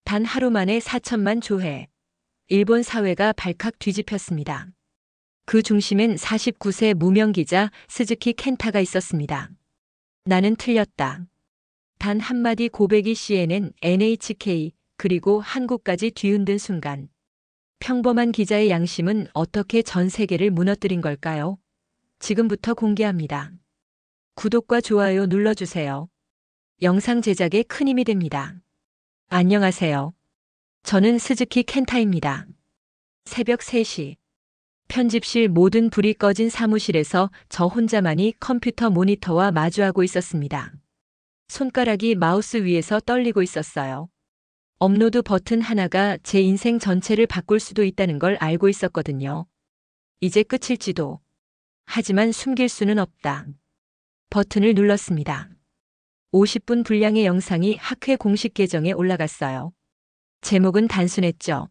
단 하루 만에 4천만 조회. 일본 사회가 발칵 뒤집혔습니다. 그 중심엔 49세 무명 기자 스즈키 켄타가 있었습니다. 나는 틀렸다. 단 한마디 고백이 CNN, NHK, 그리고 한국까지 뒤흔든 순간. 평범한 기자의 양심은 어떻게 전 세계를 무너뜨린 걸까요? 지금부터 공개합니다. 구독과 좋아요 눌러주세요. 영상 제작에 큰 힘이 됩니다. 안녕하세요. 저는 스즈키 켄타입니다. 새벽 3시. 편집실 모든 불이 꺼진 사무실에서 저 혼자만이 컴퓨터 모니터와 마주하고 있었습니다. 손가락이 마우스 위에서 떨리고 있었어요. 업로드 버튼 하나가 제 인생 전체를 바꿀 수도 있다는 걸 알고 있었거든요. 이제 끝일지도. 하지만 숨길 수는 없다. 버튼을 눌렀습니다. 50분 분량의 영상이 학회 공식 계정에 올라갔어요. 제목은 단순했죠.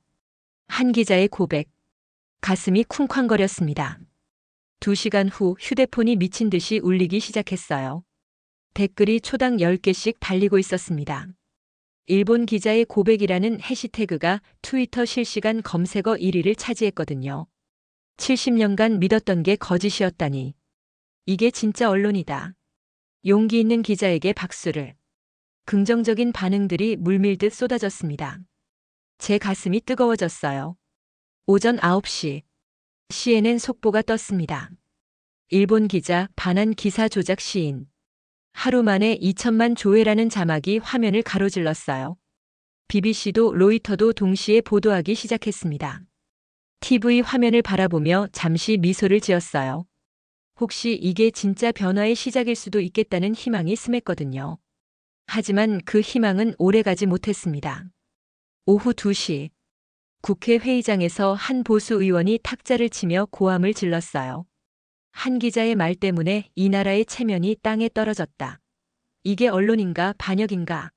한 기자의 고백. 가슴이 쿵쾅거렸습니다. 2시간 후 휴대폰이 미친 듯이 울리기 시작했어요. 댓글이 초당 10개씩 달리고 있었습니다. 일본 기자의 고백이라는 해시태그가 트위터 실시간 검색어 1위를 차지했거든요. 70년간 믿었던 게 거짓이었다니. 이게 진짜 언론이다. 용기 있는 기자에게 박수를. 긍정적인 반응들이 물밀듯 쏟아졌습니다. 제 가슴이 뜨거워졌어요. 오전 9시. CNN 속보가 떴습니다. 일본 기자 반환 기사 조작 시인. 하루 만에 2천만 조회라는 자막이 화면을 가로질렀어요. BBC도 로이터도 동시에 보도하기 시작했습니다. TV 화면을 바라보며 잠시 미소를 지었어요. 혹시 이게 진짜 변화의 시작일 수도 있겠다는 희망이 스맸거든요. 하지만 그 희망은 오래가지 못했습니다. 오후 2시. 국회 회의장에서 한 보수 의원이 탁자를 치며 고함을 질렀어요. 한 기자의 말 때문에 이 나라의 체면이 땅에 떨어졌다. 이게 언론인가 반역인가?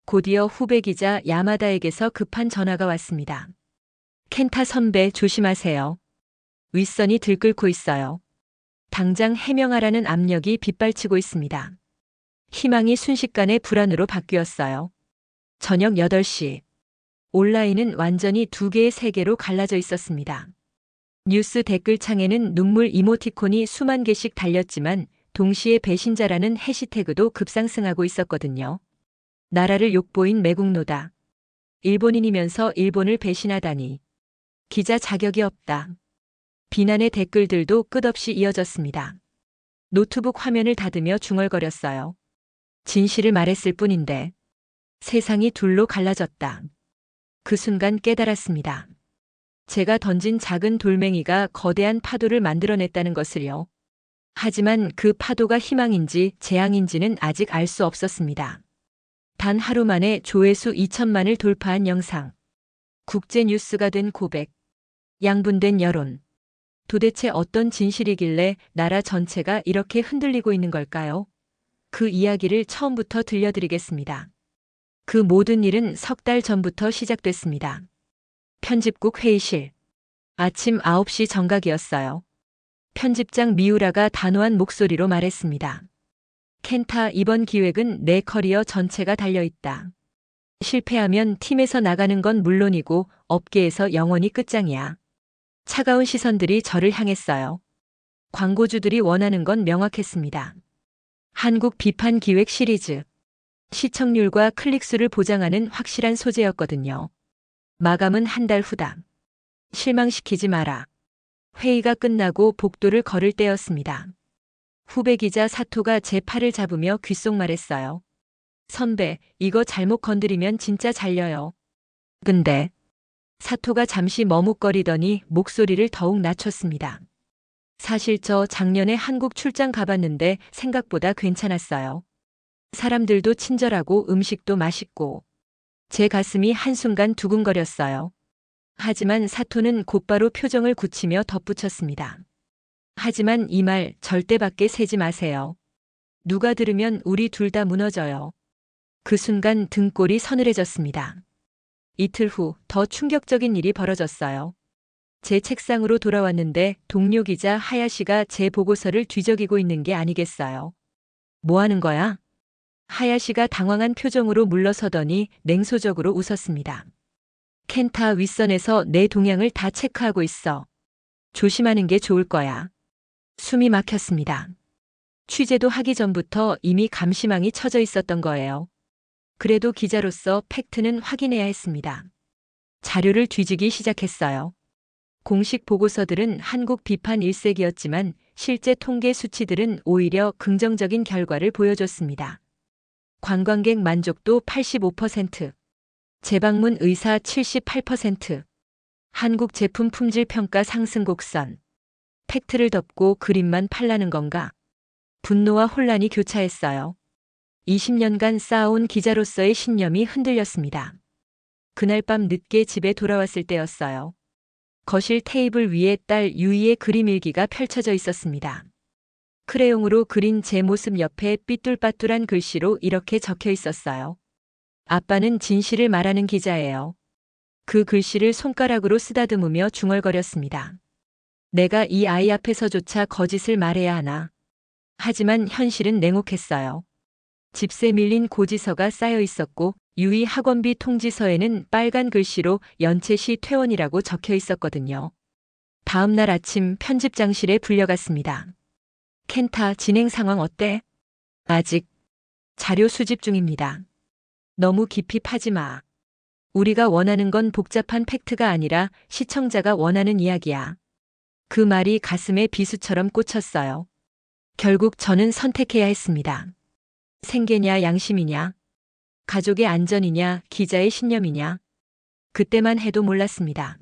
곧이어 후배 기자 야마다에게서 급한 전화가 왔습니다. 켄타 선배 조심하세요. 윗선이 들끓고 있어요. 당장 해명하라는 압력이 빗발치고 있습니다. 희망이 순식간에 불안으로 바뀌었어요. 저녁 8시. 온라인은 완전히 두 개의 세계로 갈라져 있었습니다. 뉴스 댓글창에는 눈물 이모티콘이 수만 개씩 달렸지만 동시에 배신자라는 해시태그도 급상승하고 있었거든요. 나라를 욕보인 매국노다. 일본인이면서 일본을 배신하다니. 기자 자격이 없다. 비난의 댓글들도 끝없이 이어졌습니다. 노트북 화면을 닫으며 중얼거렸어요. 진실을 말했을 뿐인데. 세상이 둘로 갈라졌다. 그 순간 깨달았습니다. 제가 던진 작은 돌멩이가 거대한 파도를 만들어냈다는 것을요. 하지만 그 파도가 희망인지 재앙인지는 아직 알 수 없었습니다. 단 하루 만에 조회수 2천만을 돌파한 영상. 국제 뉴스가 된 고백. 양분된 여론. 도대체 어떤 진실이길래 나라 전체가 이렇게 흔들리고 있는 걸까요? 그 이야기를 처음부터 들려드리겠습니다. 그 모든 일은 석 달 전부터 시작됐습니다. 편집국 회의실. 아침 9시 정각이었어요. 편집장 미우라가 단호한 목소리로 말했습니다. 켄타, 이번 기획은 내 커리어 전체가 달려있다. 실패하면 팀에서 나가는 건 물론이고 업계에서 영원히 끝장이야. 차가운 시선들이 저를 향했어요. 광고주들이 원하는 건 명확했습니다. 한국 비판 기획 시리즈. 시청률과 클릭수를 보장하는 확실한 소재였거든요. 마감은 한 달 후다. 실망시키지 마라. 회의가 끝나고 복도를 걸을 때였습니다. 후배 기자 사토가 제 팔을 잡으며 귓속말했어요. 선배, 이거 잘못 건드리면 진짜 잘려요. 근데 사토가 잠시 머뭇거리더니 목소리를 더욱 낮췄습니다. 사실 저 작년에 한국 출장 가봤는데 생각보다 괜찮았어요. 사람들도 친절하고 음식도 맛있고. 제 가슴이 한순간 두근거렸어요. 하지만 사토는 곧바로 표정을 굳히며 덧붙였습니다. 하지만 이 말 절대 밖에 새지 마세요. 누가 들으면 우리 둘 다 무너져요. 그 순간 등골이 서늘해졌습니다. 이틀 후 더 충격적인 일이 벌어졌어요. 제 책상으로 돌아왔는데 동료 기자 하야시가 제 보고서를 뒤적이고 있는 게 아니겠어요. 뭐 하는 거야? 하야시가 당황한 표정으로 물러서더니 냉소적으로 웃었습니다. 켄타 윗선에서 내 동향을 다 체크하고 있어. 조심하는 게 좋을 거야. 숨이 막혔습니다. 취재도 하기 전부터 이미 감시망이 쳐져 있었던 거예요. 그래도 기자로서 팩트는 확인해야 했습니다. 자료를 뒤지기 시작했어요. 공식 보고서들은 한국 비판 일색이었지만 실제 통계 수치들은 오히려 긍정적인 결과를 보여줬습니다. 관광객 만족도 85%, 재방문 의사 78%, 한국 제품 품질 평가 상승 곡선. 팩트를 덮고 그림만 팔라는 건가? 분노와 혼란이 교차했어요. 20년간 쌓아온 기자로서의 신념이 흔들렸습니다. 그날 밤 늦게 집에 돌아왔을 때였어요. 거실 테이블 위에 딸 유이의 그림 일기가 펼쳐져 있었습니다. 크레용으로 그린 제 모습 옆에 삐뚤빠뚤한 글씨로 이렇게 적혀 있었어요. 아빠는 진실을 말하는 기자예요. 그 글씨를 손가락으로 쓰다듬으며 중얼거렸습니다. 내가 이 아이 앞에서조차 거짓을 말해야 하나. 하지만 현실은 냉혹했어요. 집세 밀린 고지서가 쌓여 있었고 유이 학원비 통지서에는 빨간 글씨로 연체시 퇴원이라고 적혀 있었거든요. 다음 날 아침 편집장실에 불려갔습니다. 켄타, 진행 상황 어때? 아직 자료 수집 중입니다. 너무 깊이 파지 마. 우리가 원하는 건 복잡한 팩트가 아니라 시청자가 원하는 이야기야. 그 말이 가슴에 비수처럼 꽂혔어요. 결국 저는 선택해야 했습니다. 생계냐 양심이냐, 가족의 안전이냐 기자의 신념이냐. 그때만 해도 몰랐습니다.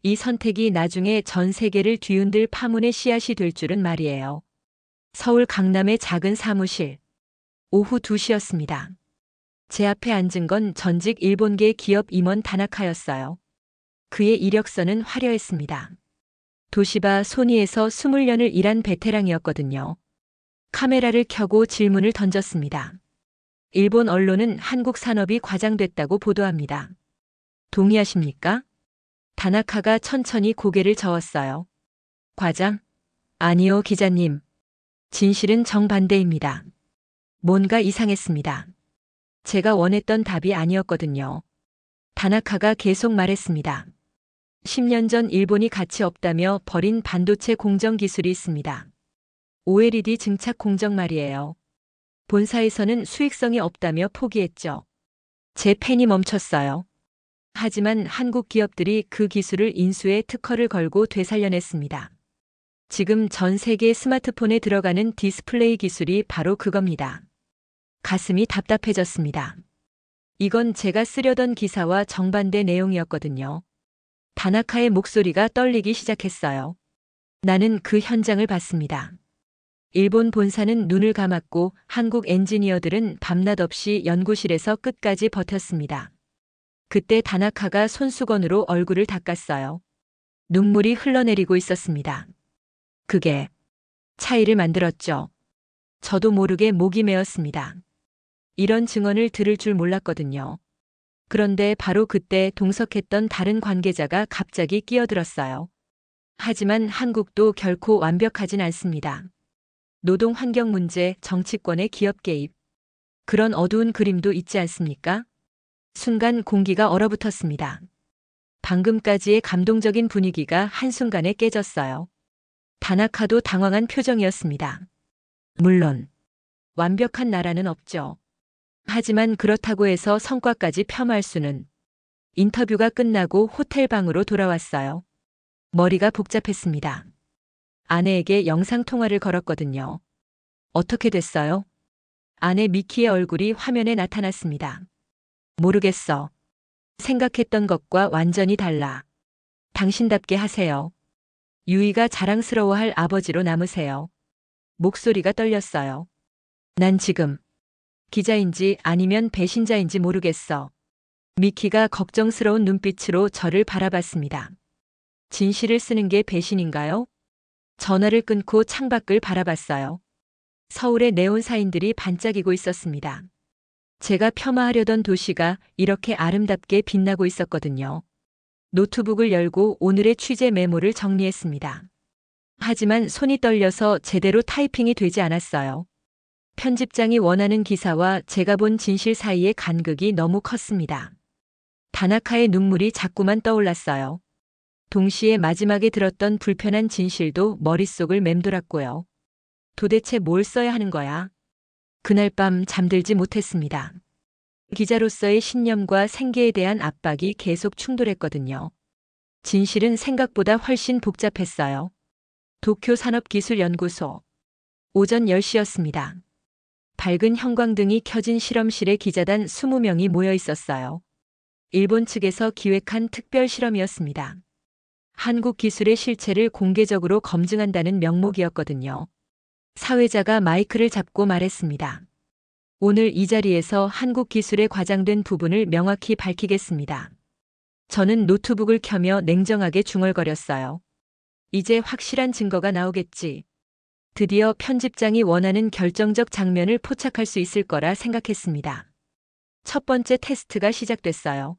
이 선택이 나중에 전 세계를 뒤흔들 파문의 씨앗이 될 줄은 말이에요. 서울 강남의 작은 사무실. 오후 2시였습니다. 제 앞에 앉은 건 전직 일본계 기업 임원 다나카였어요. 그의 이력서는 화려했습니다. 도시바 소니에서 20년을 일한 베테랑이었거든요. 카메라를 켜고 질문을 던졌습니다. 일본 언론은 한국 산업이 과장됐다고 보도합니다. 동의하십니까? 다나카가 천천히 고개를 저었어요. 과장? 아니요, 기자님. 진실은 정반대입니다. 뭔가 이상했습니다. 제가 원했던 답이 아니었거든요. 다나카가 계속 말했습니다. 10년 전 일본이 가치 없다며 버린 반도체 공정 기술이 있습니다. OLED 증착 공정 말이에요. 본사에서는 수익성이 없다며 포기했죠. 제 펜이 멈췄어요. 하지만 한국 기업들이 그 기술을 인수해 특허를 걸고 되살려냈습니다. 지금 전 세계 스마트폰에 들어가는 디스플레이 기술이 바로 그겁니다. 가슴이 답답해졌습니다. 이건 제가 쓰려던 기사와 정반대 내용이었거든요. 다나카의 목소리가 떨리기 시작했어요. 나는 그 현장을 봤습니다. 일본 본사는 눈을 감았고 한국 엔지니어들은 밤낮 없이 연구실에서 끝까지 버텼습니다. 그때 다나카가 손수건으로 얼굴을 닦았어요. 눈물이 흘러내리고 있었습니다. 그게 차이를 만들었죠. 저도 모르게 목이 메었습니다. 이런 증언을 들을 줄 몰랐거든요. 그런데 바로 그때 동석했던 다른 관계자가 갑자기 끼어들었어요. 하지만 한국도 결코 완벽하진 않습니다. 노동 환경 문제, 정치권의 기업 개입. 그런 어두운 그림도 있지 않습니까? 순간 공기가 얼어붙었습니다. 방금까지의 감동적인 분위기가 한순간에 깨졌어요. 다나카도 당황한 표정이었습니다. 물론 완벽한 나라는 없죠. 하지만 그렇다고 해서 성과까지 폄하할 수는. 인터뷰가 끝나고 호텔 방으로 돌아왔어요. 머리가 복잡했습니다. 아내에게 영상통화를 걸었거든요. 어떻게 됐어요? 아내 미키의 얼굴이 화면에 나타났습니다. 모르겠어. 생각했던 것과 완전히 달라. 당신답게 하세요. 유이가 자랑스러워할 아버지로 남으세요. 목소리가 떨렸어요. 난 지금 기자인지 아니면 배신자인지 모르겠어. 미키가 걱정스러운 눈빛으로 저를 바라봤습니다. 진실을 쓰는 게 배신인가요? 전화를 끊고 창밖을 바라봤어요. 서울의 네온 사인들이 반짝이고 있었습니다. 제가 폄하하려던 도시가 이렇게 아름답게 빛나고 있었거든요. 노트북을 열고 오늘의 취재 메모를 정리했습니다. 하지만 손이 떨려서 제대로 타이핑이 되지 않았어요. 편집장이 원하는 기사와 제가 본 진실 사이의 간극이 너무 컸습니다. 다나카의 눈물이 자꾸만 떠올랐어요. 동시에 마지막에 들었던 불편한 진실도 머릿속을 맴돌았고요. 도대체 뭘 써야 하는 거야? 그날 밤 잠들지 못했습니다. 기자로서의 신념과 생계에 대한 압박이 계속 충돌했거든요. 진실은 생각보다 훨씬 복잡했어요. 도쿄 산업기술연구소. 오전 10시였습니다. 밝은 형광등이 켜진 실험실에 기자단 20명이 모여 있었어요. 일본 측에서 기획한 특별 실험이었습니다. 한국 기술의 실체를 공개적으로 검증한다는 명목이었거든요. 사회자가 마이크를 잡고 말했습니다. 오늘 이 자리에서 한국 기술에 과장된 부분을 명확히 밝히겠습니다. 저는 노트북을 켜며 냉정하게 중얼거렸어요. 이제 확실한 증거가 나오겠지. 드디어 편집장이 원하는 결정적 장면을 포착할 수 있을 거라 생각했습니다. 첫 번째 테스트가 시작됐어요.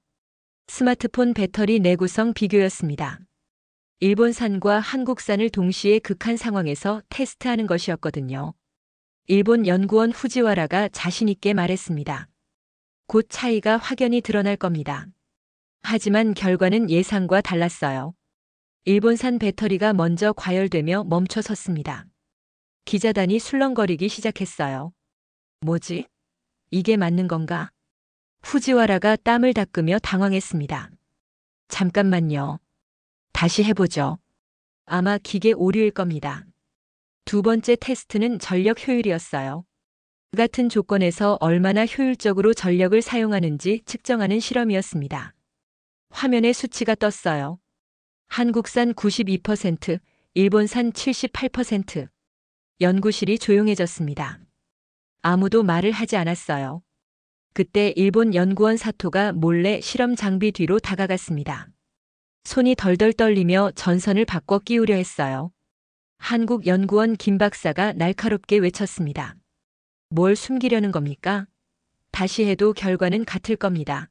스마트폰 배터리 내구성 비교였습니다. 일본산과 한국산을 동시에 극한 상황에서 테스트하는 것이었거든요. 일본 연구원 후지와라가 자신 있게 말했습니다. 곧 차이가 확연히 드러날 겁니다. 하지만 결과는 예상과 달랐어요. 일본산 배터리가 먼저 과열되며 멈춰섰습니다. 기자단이 술렁거리기 시작했어요. 뭐지? 이게 맞는 건가? 후지와라가 땀을 닦으며 당황했습니다. 잠깐만요. 다시 해보죠. 아마 기계 오류일 겁니다. 두 번째 테스트는 전력 효율이었어요. 같은 조건에서 얼마나 효율적으로 전력을 사용하는지 측정하는 실험이었습니다. 화면에 수치가 떴어요. 한국산 92%, 일본산 78%. 연구실이 조용해졌습니다. 아무도 말을 하지 않았어요. 그때 일본 연구원 사토가 몰래 실험 장비 뒤로 다가갔습니다. 손이 덜덜 떨리며 전선을 바꿔 끼우려 했어요. 한국 연구원 김 박사가 날카롭게 외쳤습니다. 뭘 숨기려는 겁니까? 다시 해도 결과는 같을 겁니다.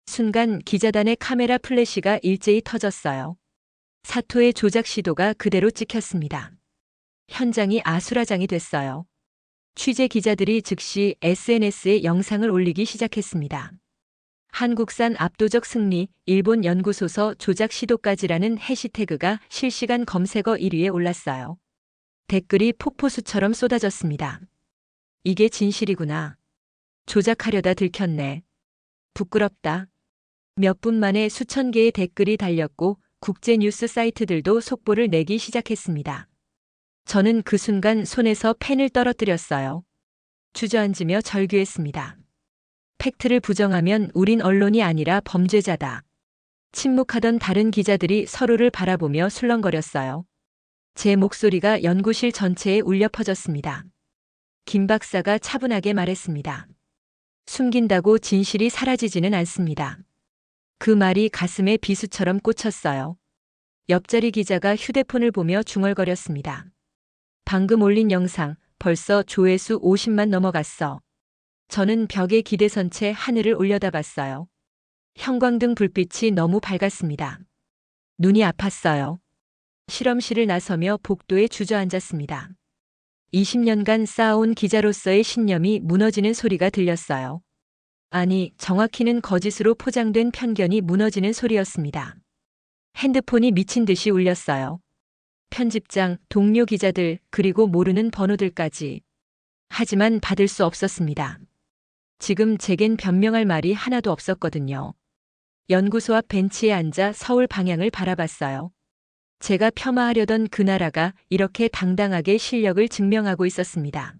순간 기자단의 카메라 플래시가 일제히 터졌어요. 사토의 조작 시도가 그대로 찍혔습니다. 현장이 아수라장이 됐어요. 취재 기자들이 즉시 SNS에 영상을 올리기 시작했습니다. 한국산 압도적 승리, 일본 연구소서 조작 시도까지라는 해시태그가 실시간 검색어 1위에 올랐어요. 댓글이 폭포수처럼 쏟아졌습니다. 이게 진실이구나. 조작하려다 들켰네. 부끄럽다. 몇 분 만에 수천 개의 댓글이 달렸고 국제 뉴스 사이트들도 속보를 내기 시작했습니다. 저는 그 순간 손에서 펜을 떨어뜨렸어요. 주저앉으며 절규했습니다. 팩트를 부정하면 우린 언론이 아니라 범죄자다. 침묵하던 다른 기자들이 서로를 바라보며 술렁거렸어요. 제 목소리가 연구실 전체에 울려 퍼졌습니다. 김 박사가 차분하게 말했습니다. 숨긴다고 진실이 사라지지는 않습니다. 그 말이 가슴에 비수처럼 꽂혔어요. 옆자리 기자가 휴대폰을 보며 중얼거렸습니다. 방금 올린 영상, 벌써 조회수 50만 넘어갔어. 저는 벽에 기대선 채 하늘을 올려다봤어요. 형광등 불빛이 너무 밝았습니다. 눈이 아팠어요. 실험실을 나서며 복도에 주저앉았습니다. 20년간 쌓아온 기자로서의 신념이 무너지는 소리가 들렸어요. 아니, 정확히는 거짓으로 포장된 편견이 무너지는 소리였습니다. 핸드폰이 미친 듯이 울렸어요. 편집장, 동료 기자들, 그리고 모르는 번호들까지. 하지만 받을 수 없었습니다. 지금 제겐 변명할 말이 하나도 없었거든요. 연구소 앞 벤치에 앉아 서울 방향을 바라봤어요. 제가 폄하하려던 그 나라가 이렇게 당당하게 실력을 증명하고 있었습니다.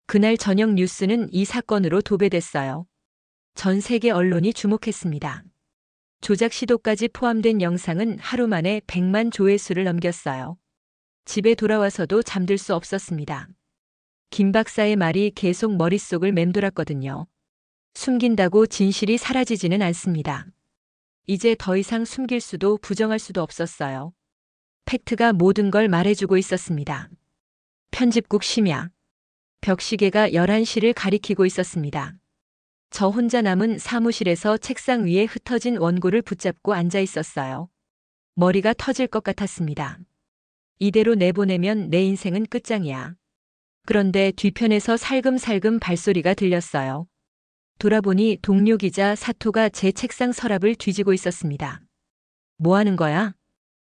그날 저녁 뉴스는 이 사건으로 도배됐어요. 전 세계 언론이 주목했습니다. 조작 시도까지 포함된 영상은 하루 만에 100만 조회수를 넘겼어요. 집에 돌아와서도 잠들 수 없었습니다. 김 박사의 말이 계속 머릿속을 맴돌았거든요. 숨긴다고 진실이 사라지지는 않습니다. 이제 더 이상 숨길 수도 부정할 수도 없었어요. 팩트가 모든 걸 말해주고 있었습니다. 편집국 심야. 벽시계가 11시를 가리키고 있었습니다. 저 혼자 남은 사무실에서 책상 위에 흩어진 원고를 붙잡고 앉아 있었어요. 머리가 터질 것 같았습니다. 이대로 내보내면 내 인생은 끝장이야. 그런데 뒤편에서 살금살금 발소리가 들렸어요. 돌아보니 동료 기자 사토가 제 책상 서랍을 뒤지고 있었습니다. 뭐 하는 거야?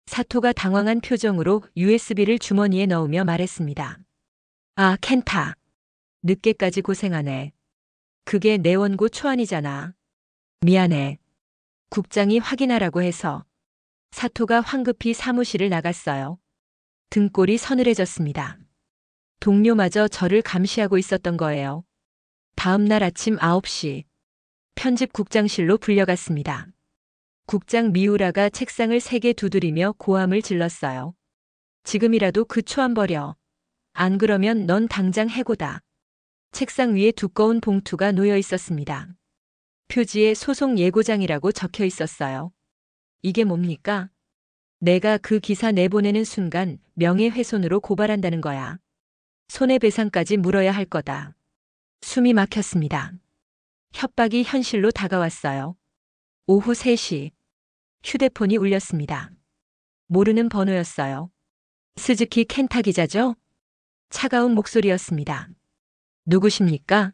사토가 당황한 표정으로 USB를 주머니에 넣으며 말했습니다. 아, 켄타. 늦게까지 고생하네. 그게 내 원고 초안이잖아. 미안해. 국장이 확인하라고 해서. 사토가 황급히 사무실을 나갔어요. 등골이 서늘해졌습니다. 동료마저 저를 감시하고 있었던 거예요. 다음 날 아침 9시. 편집국장실로 불려갔습니다. 국장 미우라가 책상을 3개 두드리며 고함을 질렀어요. 지금이라도 그 초안 버려. 안 그러면 넌 당장 해고다. 책상 위에 두꺼운 봉투가 놓여 있었습니다. 표지에 소송 예고장이라고 적혀 있었어요. 이게 뭡니까? 내가 그 기사 내보내는 순간 명예훼손으로 고발한다는 거야. 손해배상까지 물어야 할 거다. 숨이 막혔습니다. 협박이 현실로 다가왔어요. 오후 3시. 휴대폰이 울렸습니다. 모르는 번호였어요. 스즈키 켄타 기자죠? 차가운 목소리였습니다. 누구십니까?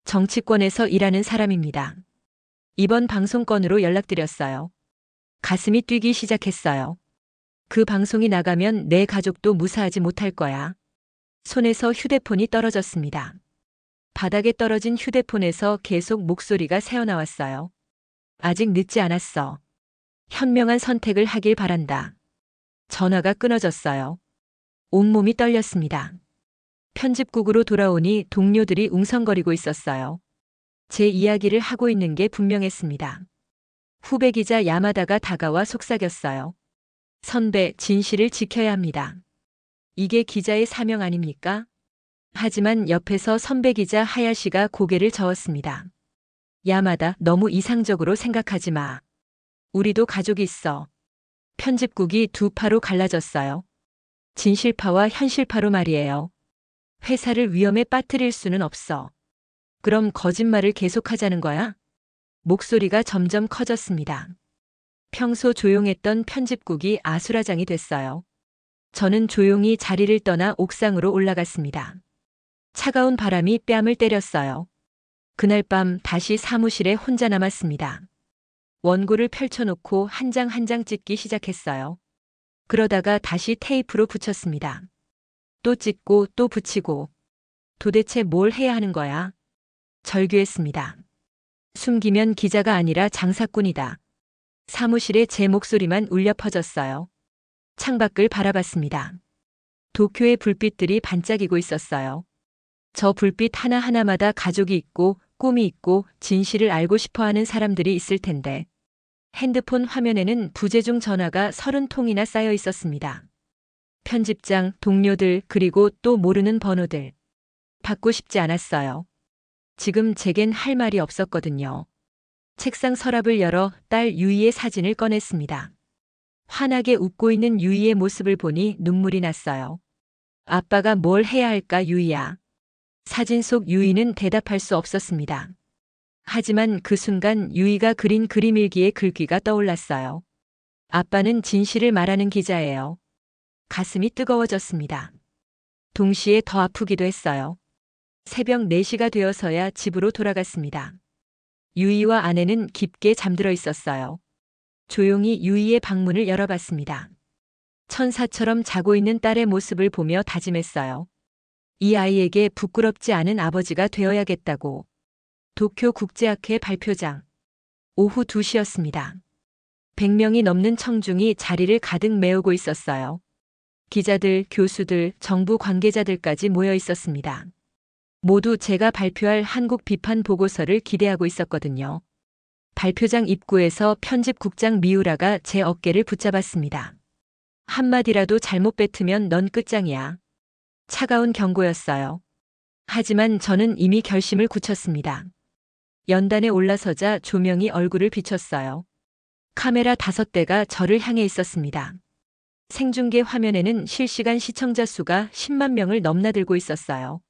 정치권에서 일하는 사람입니다. 이번 방송건으로 연락드렸어요. 가슴이 뛰기 시작했어요. 그 방송이 나가면 내 가족도 무사하지 못할 거야. 손에서 휴대폰이 떨어졌습니다. 바닥에 떨어진 휴대폰에서 계속 목소리가 새어나왔어요. 아직 늦지 않았어. 현명한 선택을 하길 바란다. 전화가 끊어졌어요. 온몸이 떨렸습니다. 편집국으로 돌아오니 동료들이 웅성거리고 있었어요. 제 이야기를 하고 있는 게 분명했습니다. 후배 기자 야마다가 다가와 속삭였어요. 선배, 진실을 지켜야 합니다. 이게 기자의 사명 아닙니까? 하지만 옆에서 선배 기자 하야시가 고개를 저었습니다. 야마다, 너무 이상적으로 생각하지 마. 우리도 가족이 있어. 편집국이 두 파로 갈라졌어요. 진실파와 현실파로 말이에요. 회사를 위험에 빠뜨릴 수는 없어. 그럼 거짓말을 계속하자는 거야? 목소리가 점점 커졌습니다. 평소 조용했던 편집국이 아수라장이 됐어요. 저는 조용히 자리를 떠나 옥상으로 올라갔습니다. 차가운 바람이 뺨을 때렸어요. 그날 밤 다시 사무실에 혼자 남았습니다. 원고를 펼쳐놓고 한 장 한 장 찍기 시작했어요. 그러다가 다시 테이프로 붙였습니다. 또 찍고 또 붙이고. 도대체 뭘 해야 하는 거야? 절규했습니다. 숨기면 기자가 아니라 장사꾼이다. 사무실에 제 목소리만 울려 퍼졌어요. 창밖을 바라봤습니다. 도쿄의 불빛들이 반짝이고 있었어요. 저 불빛 하나하나마다 가족이 있고 꿈이 있고 진실을 알고 싶어하는 사람들이 있을 텐데. 핸드폰 화면에는 부재중 전화가 30통이나 쌓여 있었습니다. 편집장, 동료들, 그리고 또 모르는 번호들. 받고 싶지 않았어요. 지금 제겐 할 말이 없었거든요. 책상 서랍을 열어 딸 유이의 사진을 꺼냈습니다. 환하게 웃고 있는 유이의 모습을 보니 눈물이 났어요. 아빠가 뭘 해야 할까, 유이야? 사진 속 유이는 대답할 수 없었습니다. 하지만 그 순간 유이가 그린 그림 일기의 글귀가 떠올랐어요. 아빠는 진실을 말하는 기자예요. 가슴이 뜨거워졌습니다. 동시에 더 아프기도 했어요. 새벽 4시가 되어서야 집으로 돌아갔습니다. 유이와 아내는 깊게 잠들어 있었어요. 조용히 유이의 방문을 열어봤습니다. 천사처럼 자고 있는 딸의 모습을 보며 다짐했어요. 이 아이에게 부끄럽지 않은 아버지가 되어야겠다고. 도쿄 국제학회 발표장. 오후 2시였습니다. 100명이 넘는 청중이 자리를 가득 메우고 있었어요. 기자들, 교수들, 정부 관계자들까지 모여 있었습니다. 모두 제가 발표할 한국 비판 보고서를 기대하고 있었거든요. 발표장 입구에서 편집국장 미우라가 제 어깨를 붙잡았습니다. 한마디라도 잘못 뱉으면 넌 끝장이야. 차가운 경고였어요. 하지만 저는 이미 결심을 굳혔습니다. 연단에 올라서자 조명이 얼굴을 비췄어요. 카메라 5대가 저를 향해 있었습니다. 생중계 화면에는 실시간 시청자 수가 10만 명을 넘나들고 있었어요.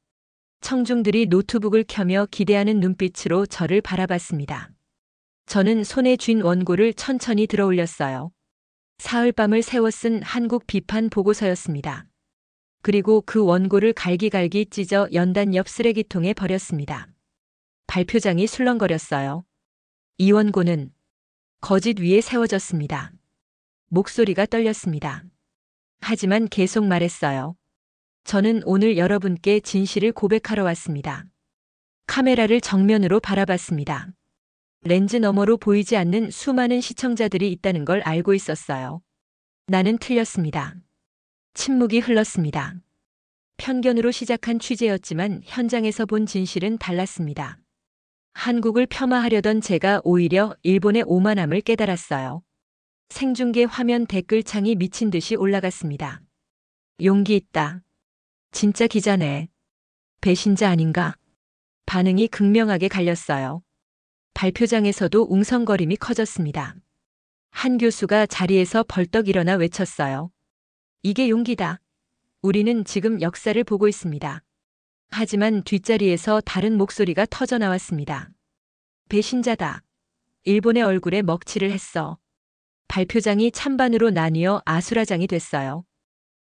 청중들이 노트북을 켜며 기대하는 눈빛으로 저를 바라봤습니다. 저는 손에 쥔 원고를 천천히 들어 올렸어요. 사흘밤을 새워 쓴 한국 비판 보고서였습니다. 그리고 그 원고를 갈기갈기 찢어 연단 옆 쓰레기통에 버렸습니다. 발표장이 술렁거렸어요. 이 원고는 거짓 위에 세워졌습니다. 목소리가 떨렸습니다. 하지만 계속 말했어요. 저는 오늘 여러분께 진실을 고백하러 왔습니다. 카메라를 정면으로 바라봤습니다. 렌즈 너머로 보이지 않는 수많은 시청자들이 있다는 걸 알고 있었어요. 나는 틀렸습니다. 침묵이 흘렀습니다. 편견으로 시작한 취재였지만 현장에서 본 진실은 달랐습니다. 한국을 폄하하려던 제가 오히려 일본의 오만함을 깨달았어요. 생중계 화면 댓글창이 미친 듯이 올라갔습니다. 용기 있다. 진짜 기자네. 배신자 아닌가? 반응이 극명하게 갈렸어요. 발표장에서도 웅성거림이 커졌습니다. 한 교수가 자리에서 벌떡 일어나 외쳤어요. 이게 용기다. 우리는 지금 역사를 보고 있습니다. 하지만 뒷자리에서 다른 목소리가 터져 나왔습니다. 배신자다. 일본의 얼굴에 먹칠을 했어. 발표장이 찬반으로 나뉘어 아수라장이 됐어요.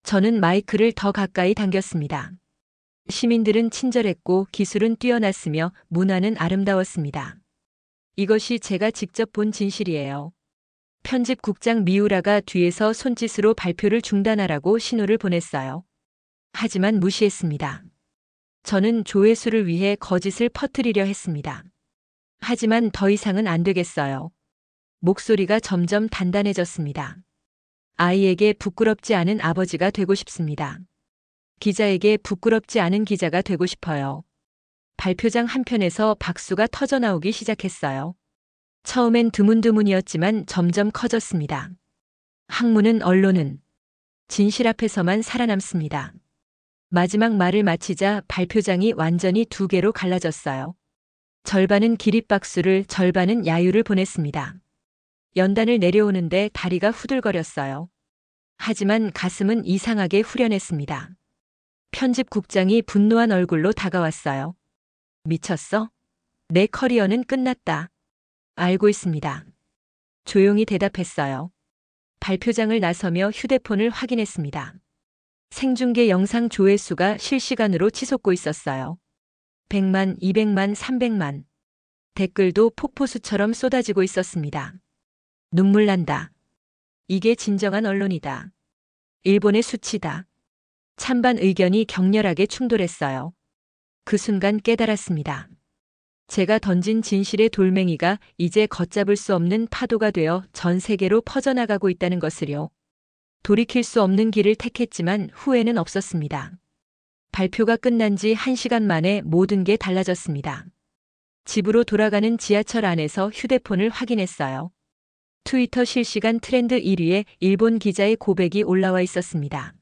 저는 마이크를 더 가까이 당겼습니다. 시민들은 친절했고 기술은 뛰어났으며 문화는 아름다웠습니다. 이것이 제가 직접 본 진실이에요. 편집국장 미우라가 뒤에서 손짓으로 발표를 중단하라고 신호를 보냈어요. 하지만 무시했습니다. 저는 조회수를 위해 거짓을 퍼뜨리려 했습니다. 하지만 더 이상은 안 되겠어요. 목소리가 점점 단단해졌습니다. 아이에게 부끄럽지 않은 아버지가 되고 싶습니다. 기자에게 부끄럽지 않은 기자가 되고 싶어요. 발표장 한편에서 박수가 터져 나오기 시작했어요. 처음엔 드문드문이었지만 점점 커졌습니다. 학문은 언론은 진실 앞에서만 살아남습니다. 마지막 말을 마치자 발표장이 완전히 두 개로 갈라졌어요. 절반은 기립박수를, 절반은 야유를 보냈습니다. 연단을 내려오는데 다리가 후들거렸어요. 하지만 가슴은 이상하게 후련했습니다. 편집국장이 분노한 얼굴로 다가왔어요. 미쳤어? 내 커리어는 끝났다. 알고 있습니다. 조용히 대답했어요. 발표장을 나서며 휴대폰을 확인했습니다. 생중계 영상 조회수가 실시간으로 치솟고 있었어요. 100만, 200만, 300만. 댓글도 폭포수처럼 쏟아지고 있었습니다. 눈물 난다. 이게 진정한 언론이다. 일본의 수치다. 찬반 의견이 격렬하게 충돌했어요. 그 순간 깨달았습니다. 제가 던진 진실의 돌멩이가 이제 걷잡을 수 없는 파도가 되어 전 세계로 퍼져나가고 있다는 것을요. 돌이킬 수 없는 길을 택했지만 후회는 없었습니다. 발표가 끝난 지 1시간 만에 모든 게 달라졌습니다. 집으로 돌아가는 지하철 안에서 휴대폰을 확인했어요. 트위터 실시간 트렌드 1위에 일본 기자의 고백이 올라와 있었습니다.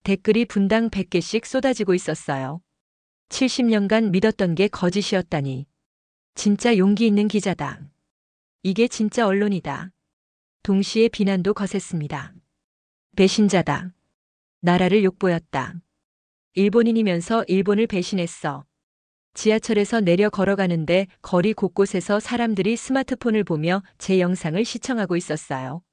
댓글이 분당 100개씩 쏟아지고 있었어요. 70년간 믿었던 게 거짓이었다니. 진짜 용기 있는 기자다. 이게 진짜 언론이다. 동시에 비난도 거셌습니다. 배신자다. 나라를 욕보였다. 일본인이면서 일본을 배신했어. 지하철에서 내려 걸어가는데 거리 곳곳에서 사람들이 스마트폰을 보며 제 영상을 시청하고 있었어요.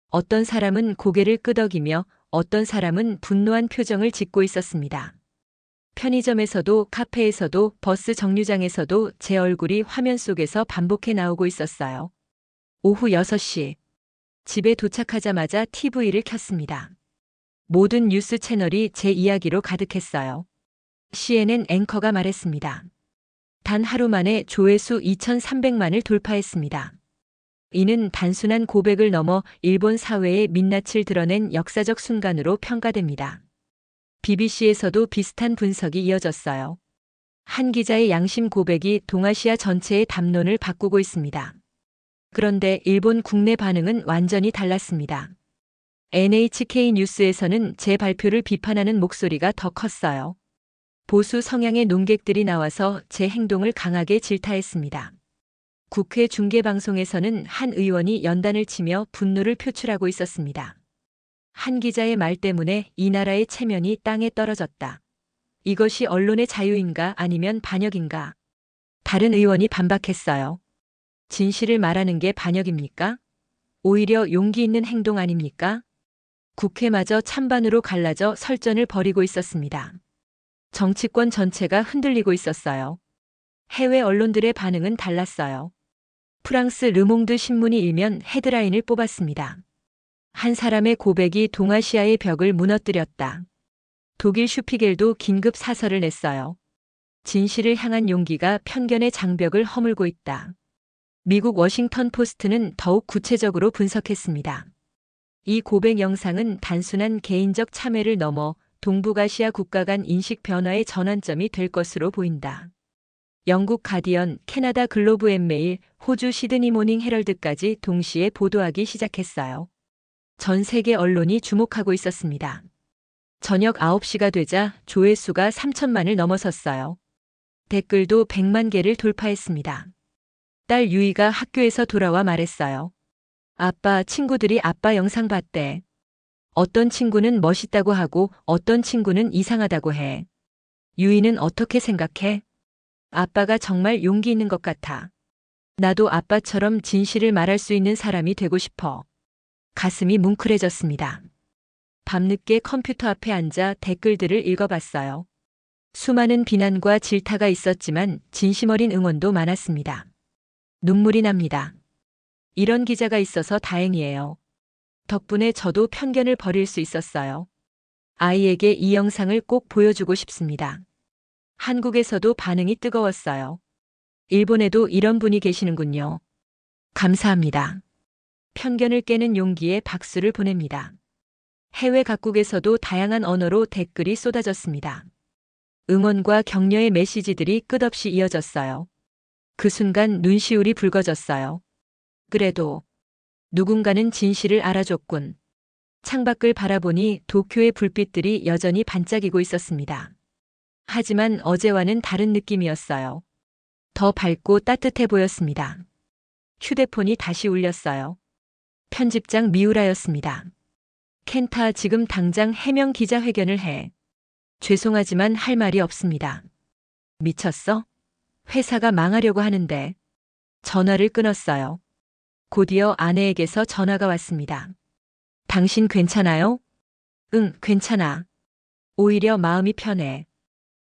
어떤 사람은 고개를 끄덕이며 어떤 사람은 분노한 표정을 짓고 있었습니다. 편의점에서도 카페에서도 버스 정류장에서도 제 얼굴이 화면 속에서 반복해 나오고 있었어요. 오후 6시. 집에 도착하자마자 TV를 켰습니다. 모든 뉴스 채널이 제 이야기로 가득했어요. CNN 앵커가 말했습니다. 단 하루 만에 조회수 2,300만을 돌파했습니다. 이는 단순한 고백을 넘어 일본 사회의 민낯을 드러낸 역사적 순간으로 평가됩니다. BBC에서도 비슷한 분석이 이어졌어요. 한 기자의 양심 고백이 동아시아 전체의 담론을 바꾸고 있습니다. 그런데 일본 국내 반응은 완전히 달랐습니다. NHK 뉴스에서는 제 발표를 비판하는 목소리가 더 컸어요. 보수 성향의 논객들이 나와서 제 행동을 강하게 질타했습니다. 국회 중계방송에서는 한 의원이 연단을 치며 분노를 표출하고 있었습니다. 한 기자의 말 때문에 이 나라의 체면이 땅에 떨어졌다. 이것이 언론의 자유인가 아니면 반역인가? 다른 의원이 반박했어요. 진실을 말하는 게 반역입니까? 오히려 용기 있는 행동 아닙니까? 국회마저 찬반으로 갈라져 설전을 벌이고 있었습니다. 정치권 전체가 흔들리고 있었어요. 해외 언론들의 반응은 달랐어요. 프랑스 르몽드 신문이 일면 헤드라인을 뽑았습니다. 한 사람의 고백이 동아시아의 벽을 무너뜨렸다. 독일 슈피겔도 긴급 사설을 냈어요. 진실을 향한 용기가 편견의 장벽을 허물고 있다. 미국 워싱턴 포스트는 더욱 구체적으로 분석했습니다. 이 고백 영상은 단순한 개인적 참회를 넘어 동북아시아 국가 간 인식 변화의 전환점이 될 것으로 보인다. 영국 가디언, 캐나다 글로브 앤 메일, 호주 시드니 모닝 헤럴드까지 동시에 보도하기 시작했어요. 전 세계 언론이 주목하고 있었습니다. 저녁 9시가 되자 조회수가 3천만을 넘어섰어요. 댓글도 100만 개를 돌파했습니다. 딸 유이가 학교에서 돌아와 말했어요. 아빠, 친구들이 아빠 영상 봤대. 어떤 친구는 멋있다고 하고 어떤 친구는 이상하다고 해. 유이는 어떻게 생각해? 아빠가 정말 용기 있는 것 같아. 나도 아빠처럼 진실을 말할 수 있는 사람이 되고 싶어. 가슴이 뭉클해졌습니다. 밤늦게 컴퓨터 앞에 앉아 댓글들을 읽어봤어요. 수많은 비난과 질타가 있었지만 진심 어린 응원도 많았습니다. 눈물이 납니다. 이런 기자가 있어서 다행이에요. 덕분에 저도 편견을 버릴 수 있었어요. 아이에게 이 영상을 꼭 보여주고 싶습니다. 한국에서도 반응이 뜨거웠어요. 일본에도 이런 분이 계시는군요. 감사합니다. 편견을 깨는 용기에 박수를 보냅니다. 해외 각국에서도 다양한 언어로 댓글이 쏟아졌습니다. 응원과 격려의 메시지들이 끝없이 이어졌어요. 그 순간 눈시울이 붉어졌어요. 그래도 누군가는 진실을 알아줬군. 창밖을 바라보니 도쿄의 불빛들이 여전히 반짝이고 있었습니다. 하지만 어제와는 다른 느낌이었어요. 더 밝고 따뜻해 보였습니다. 휴대폰이 다시 울렸어요. 편집장 미우라였습니다. 켄타, 지금 당장 해명 기자회견을 해. 죄송하지만 할 말이 없습니다. 미쳤어? 회사가 망하려고 하는데. 전화를 끊었어요. 곧이어 아내에게서 전화가 왔습니다. 당신 괜찮아요? 응, 괜찮아. 오히려 마음이 편해.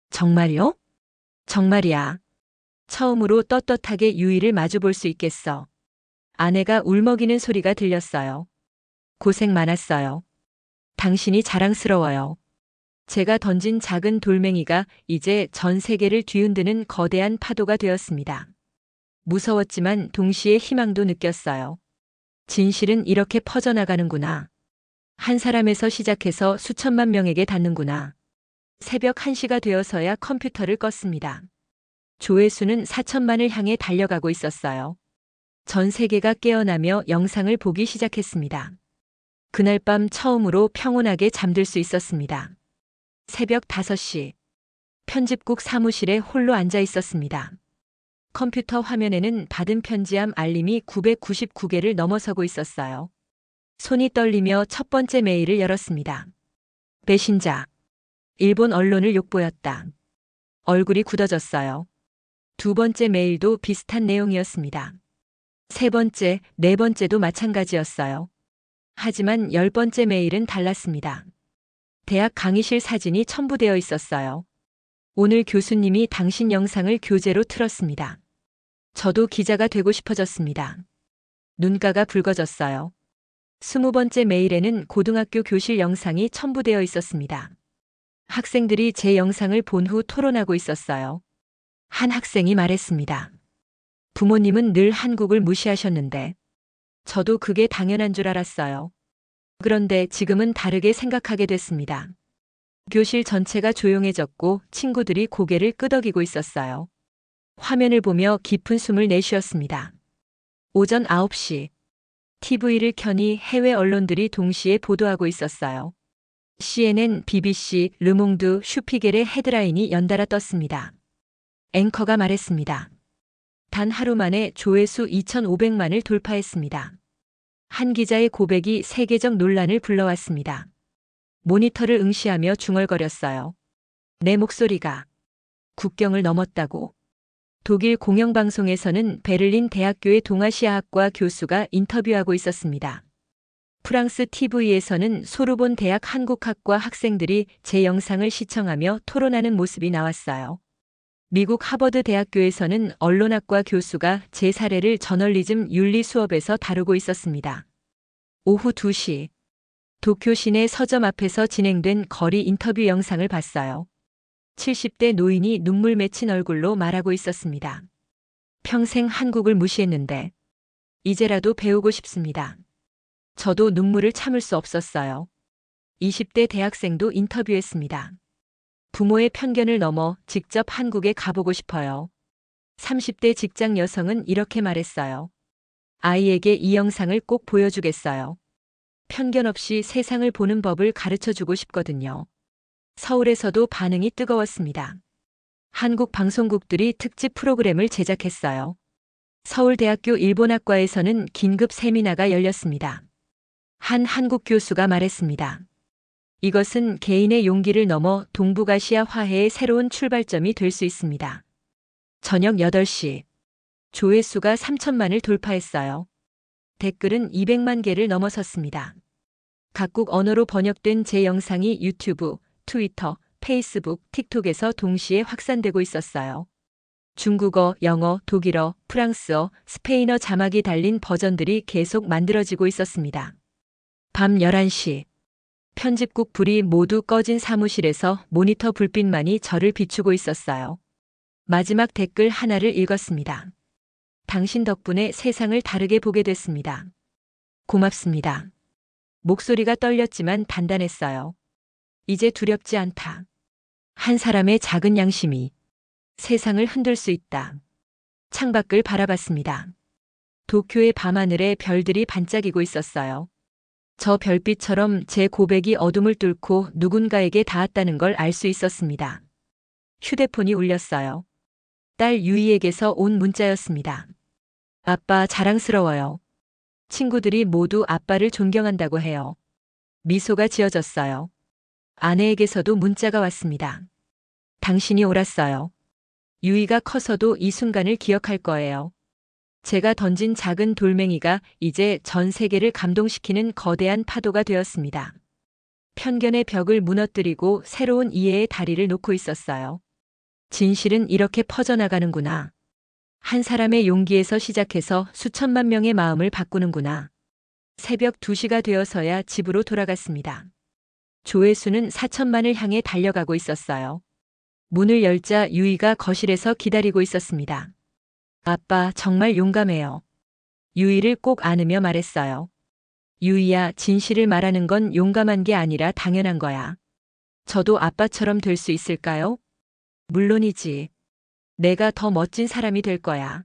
정말요? 정말이야. 처음으로 떳떳하게 유이를 마주볼 수 있겠어. 아내가 울먹이는 소리가 들렸어요. 고생 많았어요. 당신이 자랑스러워요. 제가 던진 작은 돌멩이가 이제 전 세계를 뒤흔드는 거대한 파도가 되었습니다. 무서웠지만 동시에 희망도 느꼈어요. 진실은 이렇게 퍼져나가는구나. 한 사람에서 시작해서 수천만 명에게 닿는구나. 새벽 1시가 되어서야 컴퓨터를 껐습니다. 조회수는 4천만을 향해 달려가고 있었어요. 전 세계가 깨어나며 영상을 보기 시작했습니다. 그날 밤 처음으로 평온하게 잠들 수 있었습니다. 새벽 5시. 편집국 사무실에 홀로 앉아 있었습니다. 컴퓨터 화면에는 받은 편지함 알림이 999개를 넘어서고 있었어요. 손이 떨리며 첫 번째 메일을 열었습니다. 배신자. 일본 언론을 욕보였다. 얼굴이 굳어졌어요. 두 번째 메일도 비슷한 내용이었습니다. 세 번째, 네 번째도 마찬가지였어요. 하지만 10번째 메일은 달랐습니다. 대학 강의실 사진이 첨부되어 있었어요. 오늘 교수님이 당신 영상을 교재로 틀었습니다. 저도 기자가 되고 싶어졌습니다. 눈가가 붉어졌어요. 20번째 메일에는 고등학교 교실 영상이 첨부되어 있었습니다. 학생들이 제 영상을 본 후 토론하고 있었어요. 한 학생이 말했습니다. 부모님은 늘 한국을 무시하셨는데 저도 그게 당연한 줄 알았어요. 그런데 지금은 다르게 생각하게 됐습니다. 교실 전체가 조용해졌고 친구들이 고개를 끄덕이고 있었어요. 화면을 보며 깊은 숨을 내쉬었습니다. 오전 9시. TV를 켜니 해외 언론들이 동시에 보도하고 있었어요. CNN, BBC, 르몽드, 슈피겔의 헤드라인이 연달아 떴습니다. 앵커가 말했습니다. 단 하루 만에 조회수 2,500만을 돌파했습니다. 한 기자의 고백이 세계적 논란을 불러왔습니다. 모니터를 응시하며 중얼거렸어요. 내 목소리가 국경을 넘었다고. 독일 공영방송에서는 베를린 대학교의 동아시아학과 교수가 인터뷰하고 있었습니다. 프랑스 TV에서는 소르본 대학 한국학과 학생들이 제 영상을 시청하며 토론하는 모습이 나왔어요. 미국 하버드 대학교에서는 언론학과 교수가 제 사례를 저널리즘 윤리 수업에서 다루고 있었습니다. 오후 2시, 도쿄 시내 서점 앞에서 진행된 거리 인터뷰 영상을 봤어요. 70대 노인이 눈물 맺힌 얼굴로 말하고 있었습니다. 평생 한국을 무시했는데 이제라도 배우고 싶습니다. 저도 눈물을 참을 수 없었어요. 20대 대학생도 인터뷰했습니다. 부모의 편견을 넘어 직접 한국에 가보고 싶어요. 30대 직장 여성은 이렇게 말했어요. 아이에게 이 영상을 꼭 보여주겠어요. 편견 없이 세상을 보는 법을 가르쳐 주고 싶거든요. 서울에서도 반응이 뜨거웠습니다. 한국 방송국들이 특집 프로그램을 제작했어요. 서울대학교 일본학과에서는 긴급 세미나가 열렸습니다. 한 한국 교수가 말했습니다. 이것은 개인의 용기를 넘어 동북아시아 화해의 새로운 출발점이 될 수 있습니다. 저녁 8시. 조회수가 3천만을 돌파했어요. 댓글은 200만 개를 넘어섰습니다. 각국 언어로 번역된 제 영상이 유튜브, 트위터, 페이스북, 틱톡에서 동시에 확산되고 있었어요. 중국어, 영어, 독일어, 프랑스어, 스페인어 자막이 달린 버전들이 계속 만들어지고 있었습니다. 밤 11시. 편집국 불이 모두 꺼진 사무실에서 모니터 불빛만이 저를 비추고 있었어요. 마지막 댓글 하나를 읽었습니다. 당신 덕분에 세상을 다르게 보게 됐습니다. 고맙습니다. 목소리가 떨렸지만 단단했어요. 이제 두렵지 않다. 한 사람의 작은 양심이 세상을 흔들 수 있다. 창밖을 바라봤습니다. 도쿄의 밤하늘에 별들이 반짝이고 있었어요. 저 별빛처럼 제 고백이 어둠을 뚫고 누군가에게 닿았다는 걸 알 수 있었습니다. 휴대폰이 울렸어요. 딸 유이에게서 온 문자였습니다. 아빠 자랑스러워요. 친구들이 모두 아빠를 존경한다고 해요. 미소가 지어졌어요. 아내에게서도 문자가 왔습니다. 당신이 옳았어요. 유이가 커서도 이 순간을 기억할 거예요. 제가 던진 작은 돌멩이가 이제 전 세계를 감동시키는 거대한 파도가 되었습니다. 편견의 벽을 무너뜨리고 새로운 이해의 다리를 놓고 있었어요. 진실은 이렇게 퍼져나가는구나. 한 사람의 용기에서 시작해서 수천만 명의 마음을 바꾸는구나. 새벽 2시가 되어서야 집으로 돌아갔습니다. 조회수는 4천만을 향해 달려가고 있었어요. 문을 열자 유이가 거실에서 기다리고 있었습니다. 아빠 정말 용감해요. 유이를 꼭 안으며 말했어요. 유이야, 진실을 말하는 건 용감한 게 아니라 당연한 거야. 저도 아빠처럼 될 수 있을까요? 물론이지. 내가 더 멋진 사람이 될 거야.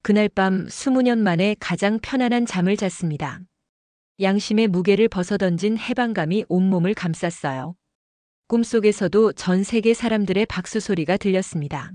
그날 밤 20년 만에 가장 편안한 잠을 잤습니다. 양심의 무게를 벗어던진 해방감이 온몸을 감쌌어요. 꿈속에서도 전 세계 사람들의 박수 소리가 들렸습니다.